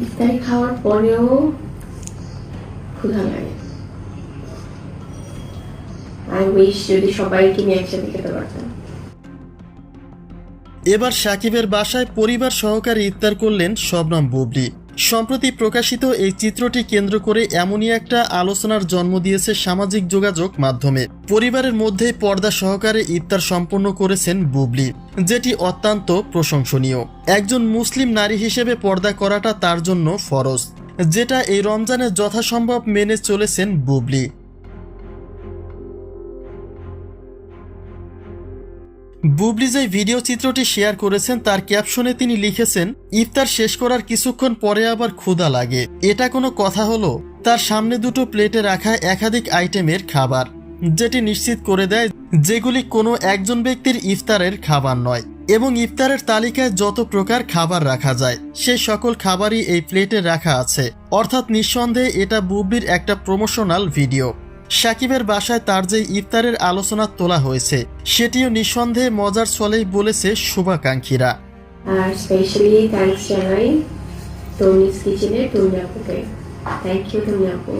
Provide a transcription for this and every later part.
ইফতারি খাওয়ার পরেও ক্ষুধা লাগে। আই উইশ যদি সবাইকে নিয়ে একসাথে খেতে পারতাম। এবার সাকিবের বাসায় পরিবার সহকারে ইফতার করলেন শবনম বুবলি। সম্প্রতি প্রকাশিত এই চিত্রটি কেন্দ্র করে এমনই একটা আলোচনার জন্ম দিয়েছে সামাজিক যোগাযোগ মাধ্যমে। পরিবারের মধ্যে পর্দা সহকারে ইফতার সম্পন্ন করেছেন বুবলি, যেটি অত্যন্ত প্রশংসনীয়। একজন মুসলিম নারী হিসেবে পর্দা করাটা তার জন্য ফরজ, যেটা এই রমজানে যথাসম্ভব মেনে চলেছেন বুবলি। বুবলি যে ভিডিও চিত্রটি শেয়ার করেছেন তার ক্যাপশনে তিনি লিখেছেন, ইফতার শেষ করার কিছুক্ষণ পরে আবার ক্ষুধা লাগে, এটা কোনো কথা হলো? তার সামনে দুটো প্লেটে রাখা একাধিক আইটেমের খাবার, যেটি নিশ্চিত করে দেয় যেগুলি কোনো একজন ব্যক্তির ইফতারের খাবার নয়, এবং ইফতারের তালিকায় যত প্রকার খাবার রাখা যায় সেই সকল খাবারই এই প্লেটে রাখা আছে। অর্থাৎ নিঃসন্দেহে এটা বুবলির একটা প্রমোশনাল ভিডিও। সাকিবের বাসায় তার যে ইফতারের আলোচনা তোলা হয়েছে সেটিও নিঃসন্দেহে মজার ছলেই বলেছে শুভাকাঙ্ক্ষীরা। আর স্পেশালি থ্যাঙ্কস জানাই তনিস কিচেনের তনি আপুকে। থ্যাংক ইউ তনি আপু।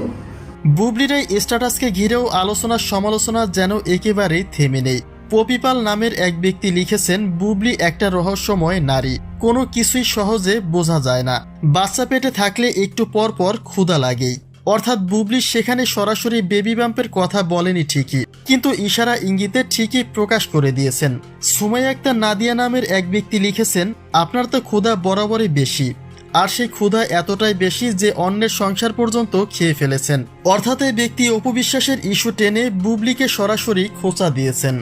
বুবলির এই স্ট্যাটাসকে ঘিরেও আলোচনার সমালোচনা যেন একেবারেই থেমে নেই। পপিপাল নামের এক ব্যক্তি লিখেছেন, বুবলি একটা রহস্যময় নারী, কোনো কিছুই সহজে বোঝা যায় না। বাচ্চা পেটে থাকলে একটু পর পর ক্ষুধা লাগেই। অর্থাৎ বুবলি সেখানে সরাসরি বেবি বাম্পের কথা বলেনি ঠিকই, কিন্তু ইশারা ইঙ্গিতে ঠিকই প্রকাশ করে দিয়েছেন। সুমাইয়া আক্তার নাদিয়া নামের এক ব্যক্তি লিখেছেন, আপনার তো ক্ষুধা বরাবরই বেশি, আর সেই ক্ষুধা এতটাই বেশি যে অন্যের সংসার পর্যন্ত খেয়ে ফেলেছেন। অর্থাৎ এই ব্যক্তি অপবিশ্বাসের ইস্যু টেনে বুবলিকে সরাসরি খোঁচা দিয়েছেন।